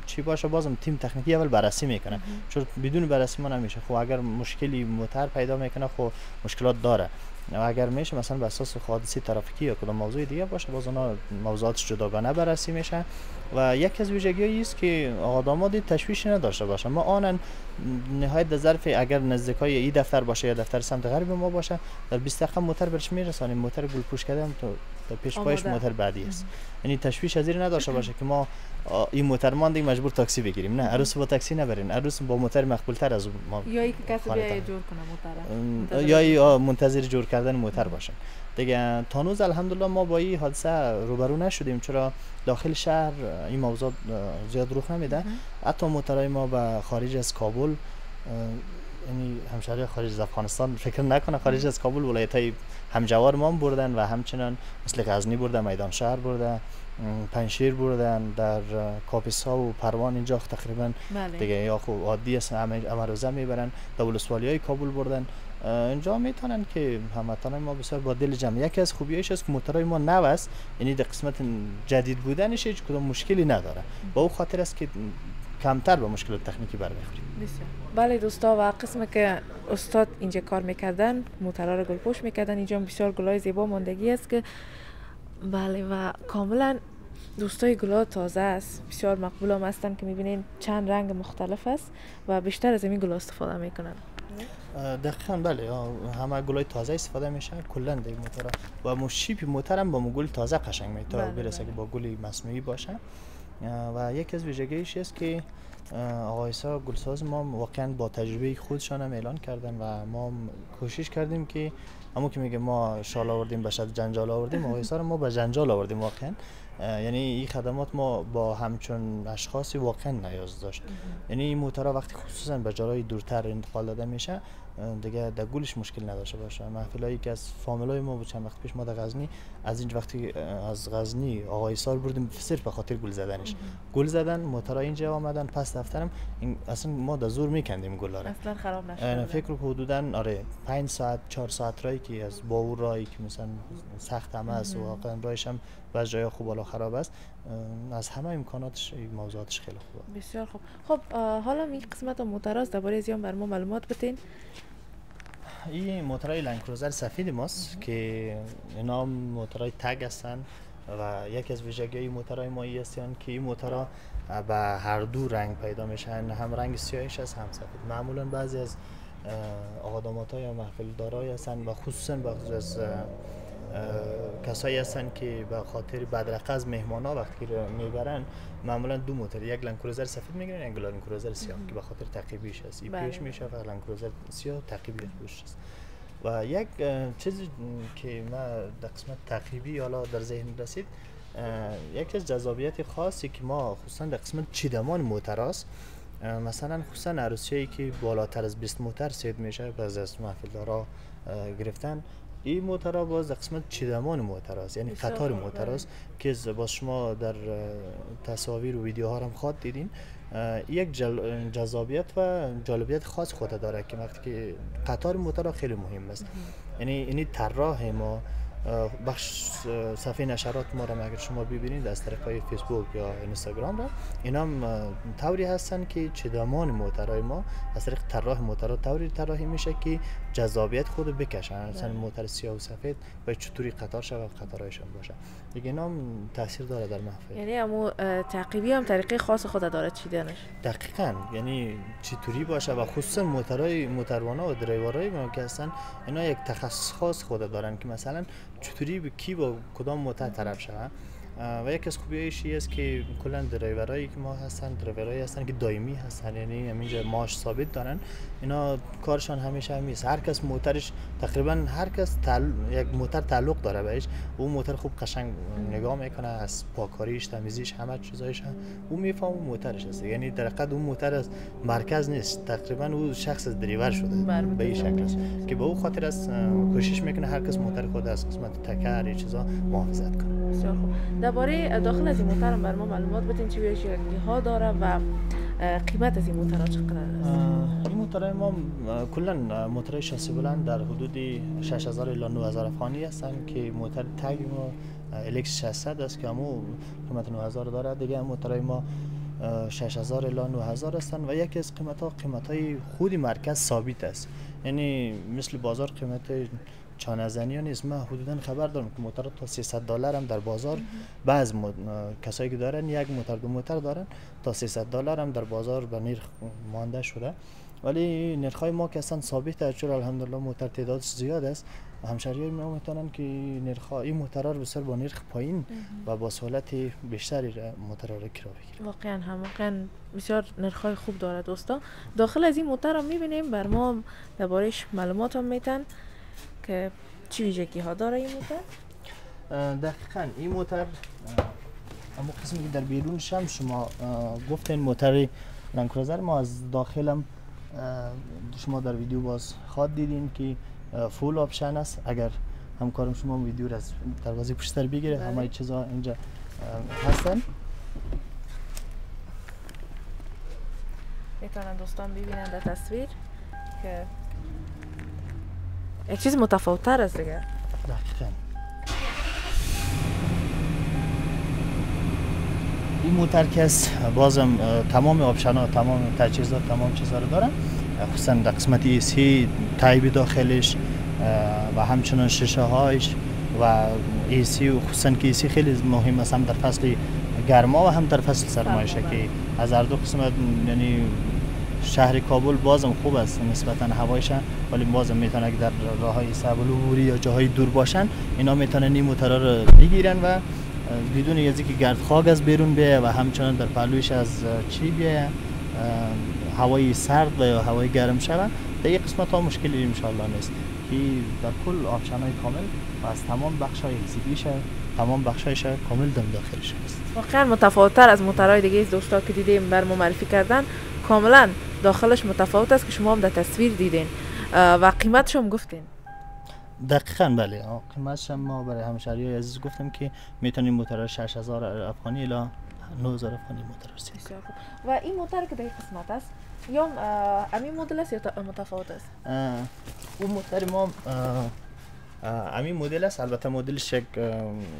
چی باشه بازم تیم تکنیکی اول بررسی میکنه، چون بدون بررسی ما نمیشه. خب اگر مشکلی موتور پیدا میکنه خب مشکلات داره، و اگر میشه مثلا به اساس حادثه ترافیکی یا کدام موضوع دیگه باشه باز اونا موضوعاتش جداگانه بررسی میشه. و یک از ویژگی‌هایی است که آقا داماد تشویش نداشته باشه. ما آنن نهایت در ظرف اگر نزدیکای این دفتر باشه یا دفتر سمت غرب ما باشه در 20 دقیقه موتر برش میرسانیم. موتر گلپوش کرده هم تا پیش پایش موتر بعدی است. یعنی تشویش از این نداشته باشه که ما این موتر ماندیم مجبور تاکسی بگیریم. نه، عروس با تاکسی نبرین، عروس با موتر مقبول تر از ما یا یک کسی بیای جور کنه موتر یا منتظر جور کردن موتر باشه دیگه. تانوز الحمدلله ما با این حادثه روبرو نشدیم، چرا داخل شهر این موضوع زیاد رخ نمیده. حتی موترهای ما به خارج از کابل، یعنی همشهری خارج از افغانستان فکر نکنه، خارج از کابل ولایت‌های همجوار ما بردن و همچنان مثل غزنی برده، میدان شهر برده، پنشیر بردن، در کاپیسا و پروان اینجا تقریبا دیگه یا خب عادی است، امروزه میبرن. در ولسوالیای کابل بردن. اینجا میتونن که هموطنان ما بسیار با دل جمع. یکی از خوبیایش است که موتورای ما نو است، یعنی در قسمت جدید بودنش هیچ کدام مشکلی نداره. با او خاطر است که کمتر به مشکلات تکنیکی برمیخوریم. بله دوستا، و قسمی که استاد اینجا کار میکردن، موتورا رو گلپوش میکردن، اینجا بسیار گلای زیبا ماندگی است که بله و کاملا دوستای گلا تازه است، بسیار مقبول هم هستن که میبینین چند رنگ مختلف است و بیشتر از این گلا استفاده میکنن. دقیقاً بله، همه گلای تازه استفاده میشه کلا در موتورا و مشیپ موتور هم با گل تازه قشنگ میتونه برسه که با گل مصنوعی باشه. و یکی از ویژگیش است که آقای ایسا گلساز ما واقعا با تجربه خودشان هم اعلان کردن و ما کوشش کردیم که همون که میگه ما شال آوردیم به شد جنجال آوردیم، آقای ایسا رو ما به جنجال آوردیم واقعا. یعنی این خدمات ما با همچون اشخاصی واقعا نیاز داشت. یعنی این موتورها وقتی خصوصا به جاهای دورتر انتقال داده میشه دیگه در گلش مشکل نداشته باشه. محفلایی که از فامیلای ما بود چند وقت پیش ما در غزنی، از این وقتی از غزنی آقای ایسا بردیم صرف به خاطر گل زدنش. گل زدن موتورها اینجا آمدن، پس دفترم اصلا ما در زور میکندیم گلا را، اصلا خراب نشد. فکر حدودا آره 5 ساعت 4 ساعت رایی که از باور رایی که مثلا سخت هم است و واقعا رایش هم بعضی جاها خوب بالا خراب است، از همه امکاناتش موضوعاتش خیلی خوبه. بسیار خوب. خب حالا می قسمت موتوراست درباره ازیان بر ما معلومات بتین. این موتورای لندکروزر سفید ماست که اینا موتورای تگ هستن و یکی از ویژگی موتورای ما هستن که این موتورها به هر دو رنگ پیدا میشن، هم رنگ سیاهش هست هم سفید. معمولا بعضی از آقادامات های محفل دارای هستن و خصوصا بعضی از کسایی هستن که به خاطر بدرقه از مهمان ها وقتی میبرن معمولا دو موتور، یک لندکروزر سفید میگیرن یک لندکروزر سیاه که به خاطر تعقیبیش هست. این پیش میشه و لندکروزر سیاه تعقیبی خودش است. و یک چیزی که ما در قسمت تعقیبی حالا در ذهن رسید، یک از جذابیت خاصی که ما خصوصا در قسمت چیدمان موتوراست، مثلا خصوصا عروسیایی که بالاتر از 20 موتور سید میشه بعضی از محفلدارا گرفتن، این موتورها باز در قسمت چیدمان موتوراست، یعنی قطار موتوراست که باز شما در تصاویر و ویدیوها هم خود دیدین. یک جذابیت و جالبیت خاص خود داره که وقتی که قطار موتورها خیلی مهم است. یعنی اینی طراح ما بخش صفحه نشرات ما را اگر شما ببینید از طریق فیسبوک یا اینستاگرام را، اینا هم طوری هستن که چیدمان موتورهای ما از طریق طراح موتورها طوری طراحی میشه که جذابیت خود بکشن، مثلا موتور سیاه و سفید و چطوری قطار شود قطارایشان باشه دیگه. اینا هم تاثیر داره در محفل. یعنی همو تعقیبی هم طریقه خاص خود داره چیدنش. دقیقاً، یعنی چطوری باشه و خصوصا موتوروانا و درایورای ما که هستن اینا یک تخصص خاص خود دارن که مثلا چطوری به کی با کدام موتور طرف شود. و یک از خوبیایش است که کلا درایورایی که ما هستن درایورایی هستن که دائمی هستن، یعنی همینجا معاش ثابت دارن. اینا کارشان همیشه همیست، هر کس موتورش تقریبا هر کس یک موتور تعلق داره بهش، اون موتور خوب قشنگ نگاه میکنه از پاکاریش تمیزیش همه چیزایش اون میفهمه موتورش است. یعنی در حقیقت اون موتور از مرکز نیست، تقریبا اون شخص از دریور شده به این شکل است که به اون خاطر است کوشش میکنه هر کس موتور خود از قسمت تکر این چیزا محافظت کنه. بسیار خوب. درباره داخل از این موتور بر ما معلومات بدین، چه ویژگی ها داره و قیمت از این موتورها چقدر است؟ این موتورهای ما کلا موتورهای شاسی بلند در حدود 6000 الی 9000 افغانی هستن که موتور تگ ما الکس 600 است که همو قیمت 9000 داره. دیگه موتورهای ما 6000 الی 9000 هستن و یکی از قیمت‌های خود مرکز ثابت است، یعنی مثل بازار قیمت چانه‌زنی نیست. من حدودا خبر دارم که موتور تا $300 هم در بازار بعض کسایی که دارن یک موتور دو موتور دارن تا $300 هم در بازار به نرخ مانده شده، ولی نرخ‌های ما که اصلا ثابته چون الحمدلله موتور تعدادش زیاد است. همشهریای ما میتونن که نرخ این موتورها رو بسیار با نرخ پایین و با سهولت بیشتری موتورها رو کرا بگیرن. واقعا بسیار نرخ‌های خوب داره دوستا. داخل از این موتور هم می‌بینیم بر ما درباره‌اش معلومات هم میتن که چی ویژگی ها داره این موتور؟ دقیقاً این موتور اما قسمی که در بیرونش هم شما گفتین موتور لندکروزر ما از داخل هم شما در ویدیو باز خواد دیدین که فول آپشن است. اگر همکارم شما ویدیو را از دروازه پشت سر بگیره همه چیزا اینجا هستن. میتونن دوستان ببینن در تصویر که یک چیز متفاوت‌تر است دیگه. دقیقاً. این موتر که بازم تمام آپشن‌ها، تمام تجهیزات، تمام چیزا رو دارن، خصوصا در قسمت ایسی تایبی داخلش و همچنان شیشه هایش و ایسی، و خصوصا که ایسی خیلی مهم است هم در فصل گرما و هم در فصل سرمایشه که از هر دو قسمت. یعنی شهر کابل بازم خوب است نسبتا هوایش، ولی بازم میتونه که در راههای سبل عبوری یا جاهای دور باشن اینا میتونن این موترها رو بگیرن و بدون از اینکه گرد خاک از بیرون بیه و همچنان در پهلویش از چی بیه هوای سرد و یا هوای گرم شود، در این قسمت ها مشکلی انشاءالله نیست که در کل آپشن های کامل و از تمام بخش های اکسیبیش تمام بخشایش کامل دم داخلش است. واقعا متفاوت‌تر از موترهای دیگه دوستا که دیدیم بر ما معرفی کردن، کاملا داخلش متفاوت است که شما هم در تصویر دیدین و قیمتش هم گفتین. دقیقاً بله، قیمتش ما برای همشهریای عزیز گفتم که میتونیم موتر 6000 افغانی الی 9000 افغانی موتر رسید. و این موتر که در این قسمت است یا همین مدل است یا متفاوت است؟ اون موتر ما همین مدل است، البته مدلش یک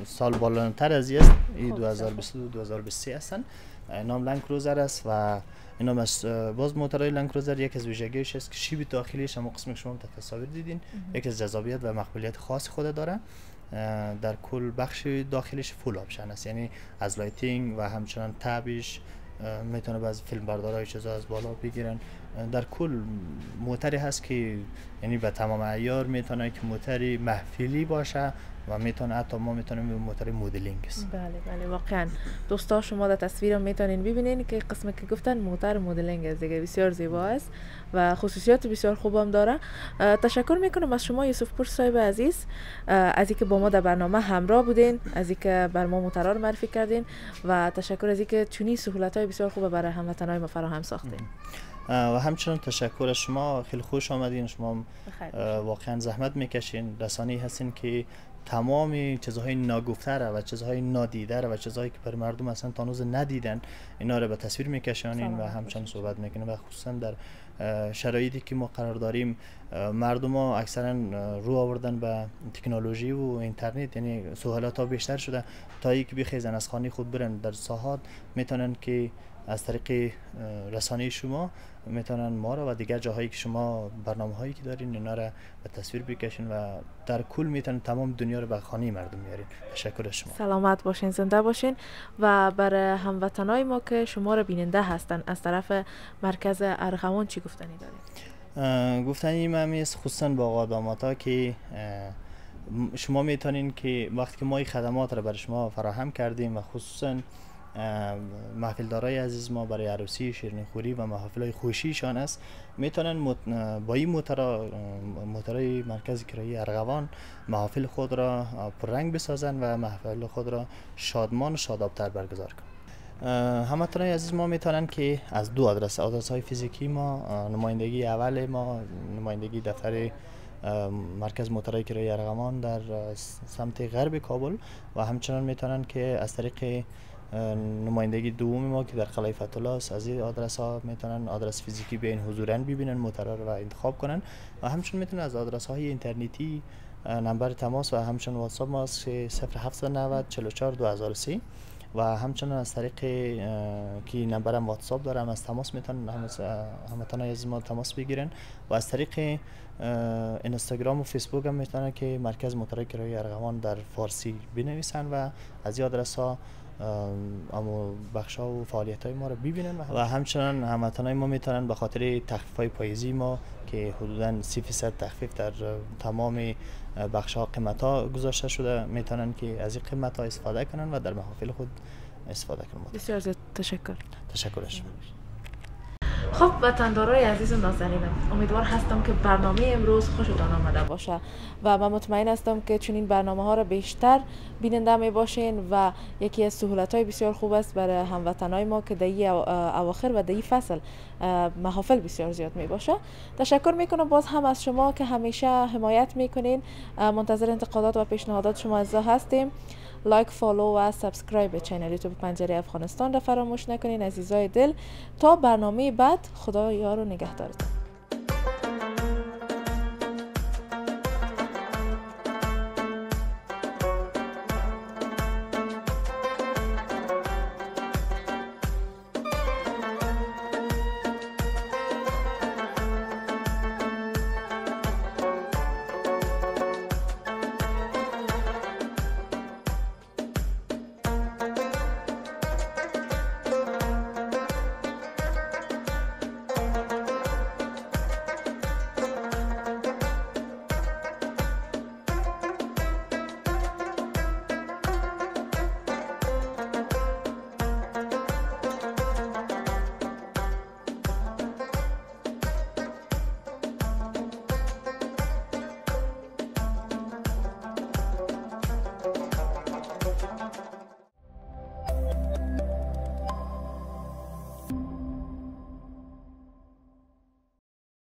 سال بالاتر از است. این 2022 2023 هستن. نام لند کروزر است و اینا باز موتورهای لند کروزر یک از ویژگیش است که شیب داخلیش هم قسم شما تصاویر دیدین یک از جذابیت و مقبولیت خاص خود داره. در کل بخش داخلیش فول آپشن است، یعنی از لایتینگ و همچنان تابش میتونه باز فیلم بردارای چیزا از بالا بگیرن. در کل موتری هست که یعنی به تمام عیار میتونه که موتری محفلی باشه و میتونه حتی ما میتونیم موتر مدلینگ است. بله واقعا دوستا شما در تصویر میتونین ببینین که قسمت که گفتن موتر مدلینگ است دیگه، بسیار زیبا است و خصوصیات بسیار خوب هم داره. تشکر میکنم از شما یوسف پور صاحب عزیز از اینکه با ما در برنامه همراه بودین، از اینکه بر ما موترها رو معرفی کردین و تشکر از اینکه چنین سهولت‌های بسیار خوب برای هموطنان ما فراهم ساختین. و همچنان تشکر از شما، خیلی خوش آمدین. شما واقعا زحمت میکشین، رسانه‌ای هستین که تمام چیزهای ناگفته و چیزهای نادیده و چیزهایی که بر مردم اصلا تا هنوز ندیدن اینا رو به تصویر میکشونین و همچنان صحبت میکنین و خصوصا در شرایطی که ما قرار داریم مردم ها اکثرا رو آوردن به تکنولوژی و اینترنت، یعنی سهولت ها بیشتر شده تا اینکه بخیزن از خانه خود برن در ساحات میتونن که از طریق رسانه شما میتونن ما رو و دیگر جاهایی که شما برنامه هایی که دارین اینا رو به تصویر بکشین و در کل میتونن تمام دنیا رو به خانه مردم بیارین. تشکر از شما. سلامت باشین، زنده باشین و برای هموطنای ما که شما رو بیننده هستن از طرف مرکز ارغوان چی گفتنی دارین؟ گفتنی من است خصوصا با آقا داماتا که شما میتونین که وقتی که ما این خدمات رو برای شما فراهم کردیم و خصوصا محفلدارای عزیز ما برای عروسی، شیرینیخوری و محافلای خوشیشان است میتونن با این موترهای مرکز کرایی ارغوان محافل خود را پررنگ بسازن و محفل خود را شادمان و شادابتر برگزار کنن. هموطنان عزیز ما میتونن که از دو آدرس های فیزیکی ما، نمایندگی اول ما نمایندگی دفتر مرکز موترهای کرایی ارغوان در سمت غرب کابل و همچنان میتونن که از طریق نمایندگی دوم ما که در قلعه فتح الله است از این آدرس ها میتونن آدرس فیزیکی بیاین حضوراً ببینن موترها رو و انتخاب کنن و همچنین میتونن از آدرس های اینترنتی نمبر تماس و همچنین واتساپ ما است 0790 44 2003 و همچنین از طریق که نمبرم واتساپ دارم از تماس میتونن هموطنان از ما تماس بگیرن و از طریق اینستاگرام و فیسبوک هم میتونن که مرکز موترهای کرایی ارغوان در فارسی بنویسن و از این آدرس ها اما بخشا و فعالیت های ما رو ببینن و همچنان هموطنان ما میتونن به خاطر تخفیف های پاییزی ما که حدوداً 30% تخفیف در تمام بخش ها قیمت ها گذاشته شده میتونن که از این قیمت ها استفاده کنن و در محافل خود استفاده کنن. بسیار زیاد تشکر. تشکر از شما. خب وطندارای عزیز و نازنینم، امیدوار هستم که برنامه امروز خوشتان آمده باشه و من مطمئن هستم که چنین برنامه ها را بیشتر بیننده می باشین و یکی از سهولت های بسیار خوب است برای هموطنای ما که در این اواخر و در این فصل محافل بسیار زیاد می باشه. تشکر میکنم باز هم از شما که همیشه حمایت میکنین. منتظر انتقادات و پیشنهادات شما عزیزا هستیم لایک، فالو و سابسکرایب چینل یوتیوب پنجره افغانستان را فراموش نکنین عزیزای دل. تا برنامه بعد، خدا یار و نگهدارتون.